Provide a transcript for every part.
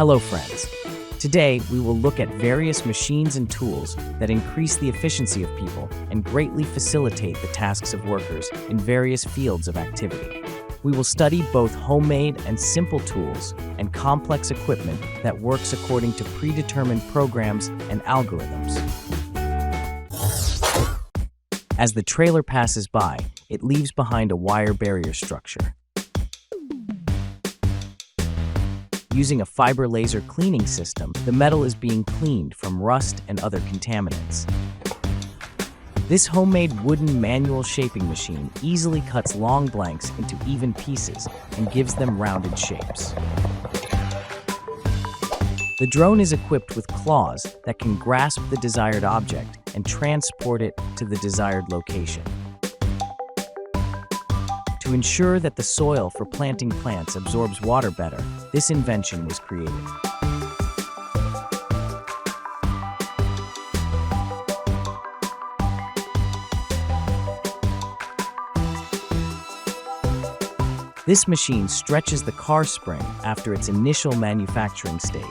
Hello friends. Today we will look at various machines and tools that increase the efficiency of people and greatly facilitate the tasks of workers in various fields of activity. We will study both homemade and simple tools and complex equipment that works according to predetermined programs and algorithms. As the trailer passes by, it leaves behind a wire barrier structure. Using a fiber laser cleaning system, the metal is being cleaned from rust and other contaminants. This homemade wooden manual shaping machine easily cuts long blanks into even pieces and gives them rounded shapes. The drone is equipped with claws that can grasp the desired object and transport it to the desired location. To ensure that the soil for planting plants absorbs water better, this invention was created. This machine stretches the car spring after its initial manufacturing stage.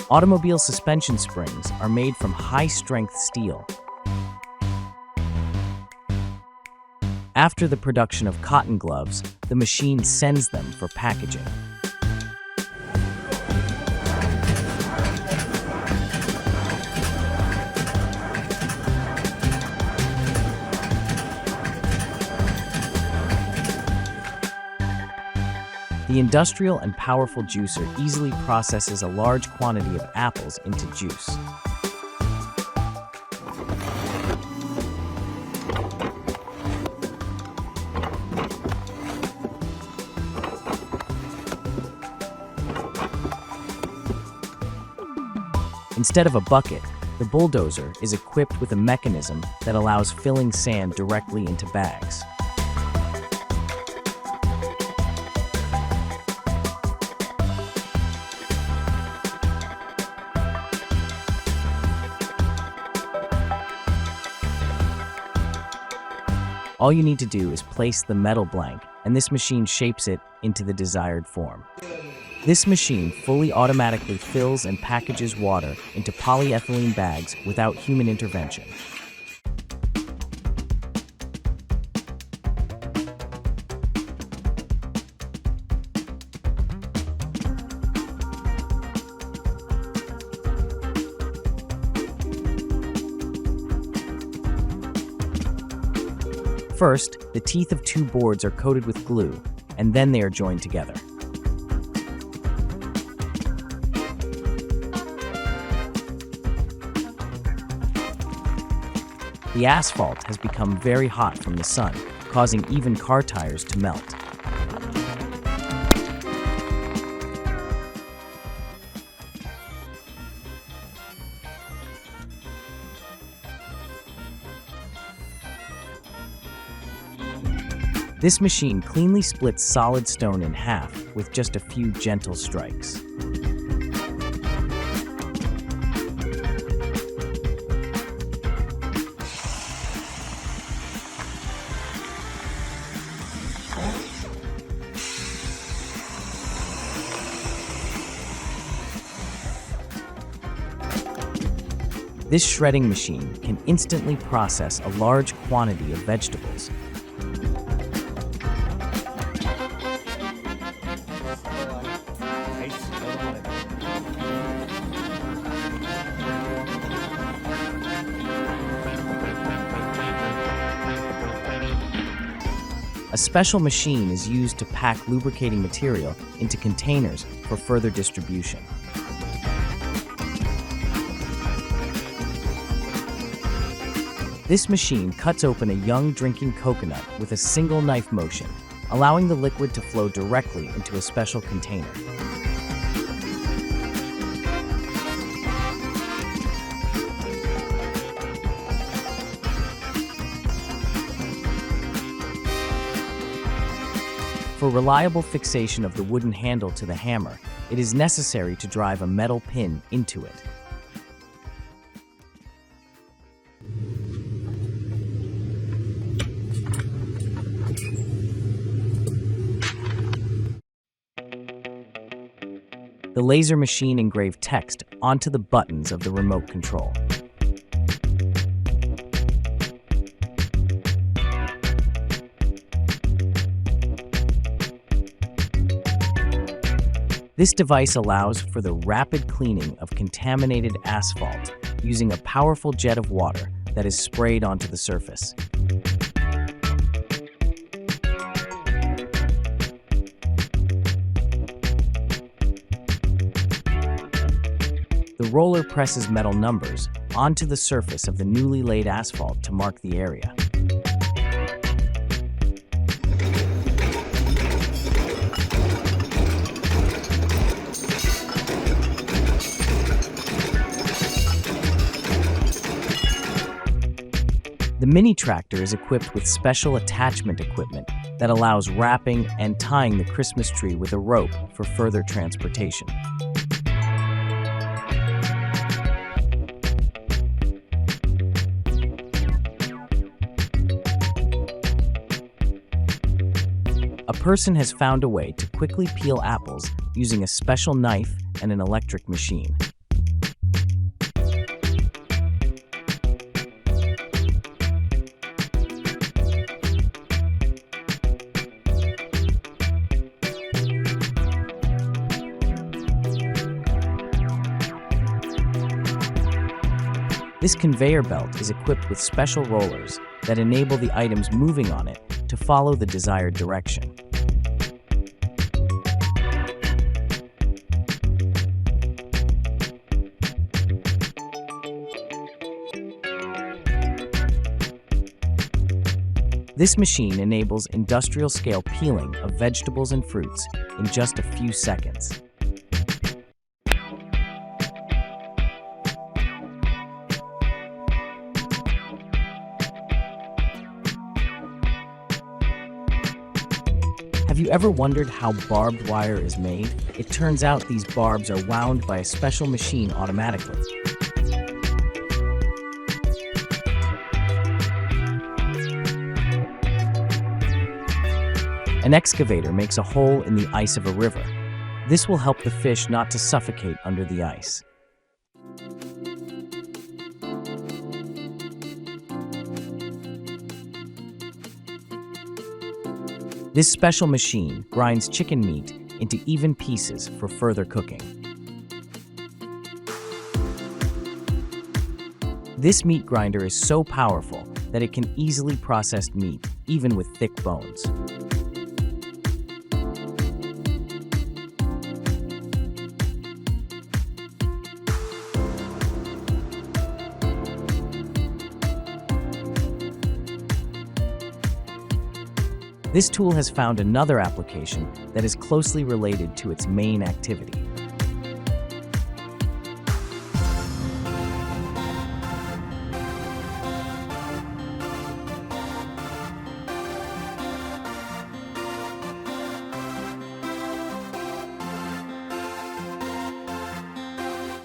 Automobile suspension springs are made from high-strength steel. After the production of cotton gloves, the machine sends them for packaging. The industrial and powerful juicer easily processes a large quantity of apples into juice. Instead of a bucket, the bulldozer is equipped with a mechanism that allows filling sand directly into bags. All you need to do is place the metal blank, and this machine shapes it into the desired form. This machine fully automatically fills and packages water into polyethylene bags without human intervention. First, the teeth of two boards are coated with glue, and then they are joined together. The asphalt has become very hot from the sun, causing even car tires to melt. This machine cleanly splits solid stone in half with just a few gentle strikes. This shredding machine can instantly process a large quantity of vegetables. A special machine is used to pack lubricating material into containers for further distribution. This machine cuts open a young drinking coconut with a single knife motion, allowing the liquid to flow directly into a special container. For reliable fixation of the wooden handle to the hammer, it is necessary to drive a metal pin into it. The laser machine engraved text onto the buttons of the remote control. This device allows for the rapid cleaning of contaminated asphalt using a powerful jet of water that is sprayed onto the surface. The roller presses metal numbers onto the surface of the newly laid asphalt to mark the area. The mini tractor is equipped with special attachment equipment that allows wrapping and tying the Christmas tree with a rope for further transportation. A person has found a way to quickly peel apples using a special knife and an electric machine. This conveyor belt is equipped with special rollers that enable the items moving on it to follow the desired direction. This machine enables industrial-scale peeling of vegetables and fruits in just a few seconds. Have you ever wondered how barbed wire is made? It turns out these barbs are wound by a special machine automatically. An excavator makes a hole in the ice of a river. This will help the fish not to suffocate under the ice. This special machine grinds chicken meat into even pieces for further cooking. This meat grinder is so powerful that it can easily process meat, even with thick bones. This tool has found another application that is closely related to its main activity.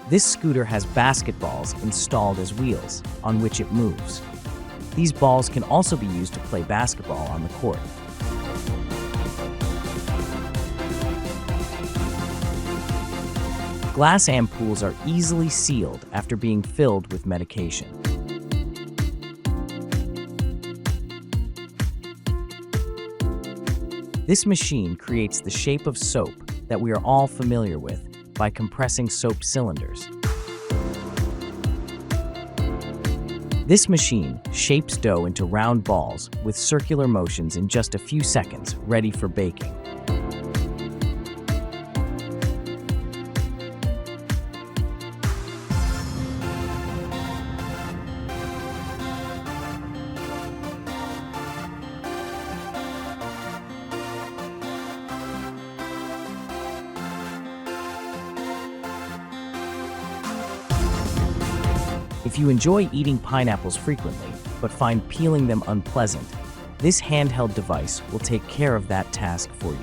This scooter has basketballs installed as wheels on which it moves. These balls can also be used to play basketball on the court. Glass ampoules are easily sealed after being filled with medication. This machine creates the shape of soap that we are all familiar with by compressing soap cylinders. This machine shapes dough into round balls with circular motions in just a few seconds, ready for baking. If you enjoy eating pineapples frequently, but find peeling them unpleasant, this handheld device will take care of that task for you.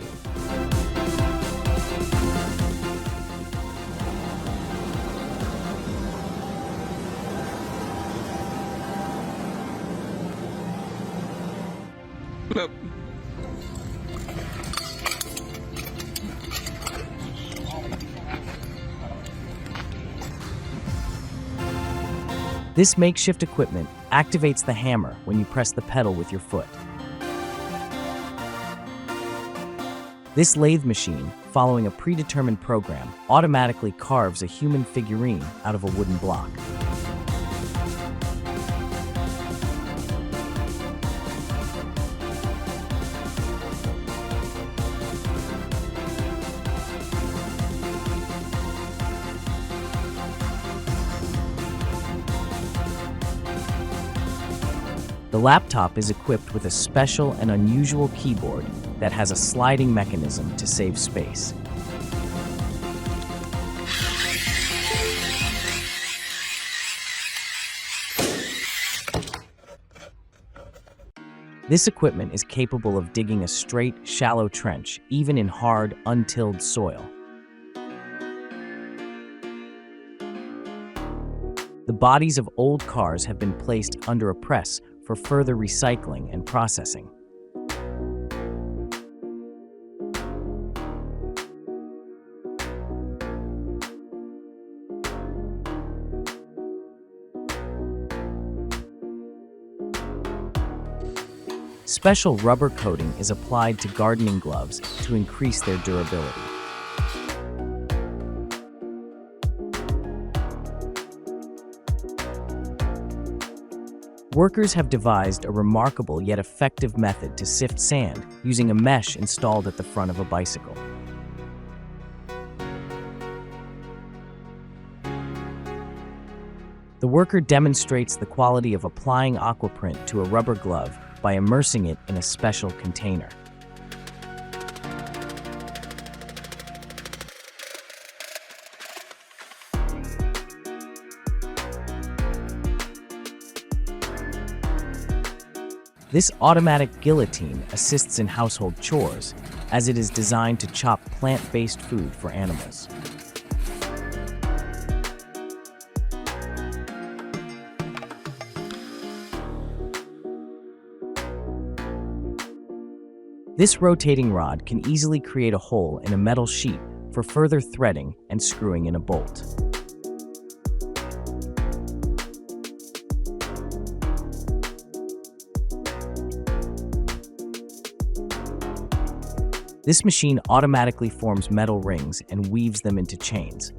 This makeshift equipment activates the hammer when you press the pedal with your foot. This lathe machine, following a predetermined program, automatically carves a human figurine out of a wooden block. The laptop is equipped with a special and unusual keyboard that has a sliding mechanism to save space. This equipment is capable of digging a straight, shallow trench, even in hard, untilled soil. The bodies of old cars have been placed under a press for further recycling and processing. Special rubber coating is applied to gardening gloves to increase their durability. Workers have devised a remarkable yet effective method to sift sand using a mesh installed at the front of a bicycle. The worker demonstrates the quality of applying aquaprint to a rubber glove by immersing it in a special container. This automatic guillotine assists in household chores, as it is designed to chop plant-based food for animals. This rotating rod can easily create a hole in a metal sheet for further threading and screwing in a bolt. This machine automatically forms metal rings and weaves them into chains.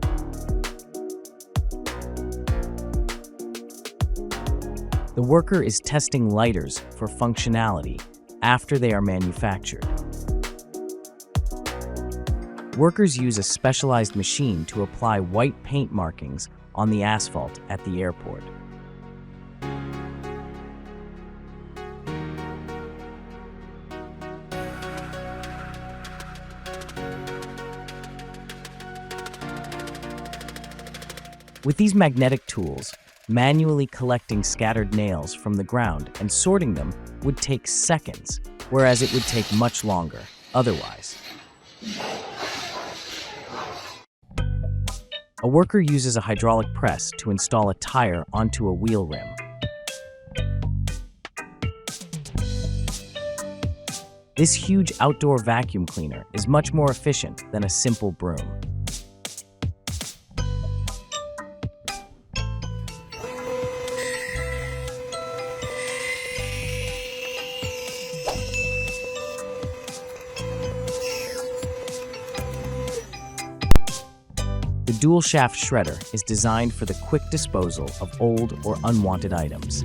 The worker is testing lighters for functionality after they are manufactured. Workers use a specialized machine to apply white paint markings on the asphalt at the airport. With these magnetic tools, manually collecting scattered nails from the ground and sorting them would take seconds, whereas it would take much longer otherwise. A worker uses a hydraulic press to install a tire onto a wheel rim. This huge outdoor vacuum cleaner is much more efficient than a simple broom. The dual shaft shredder is designed for the quick disposal of old or unwanted items.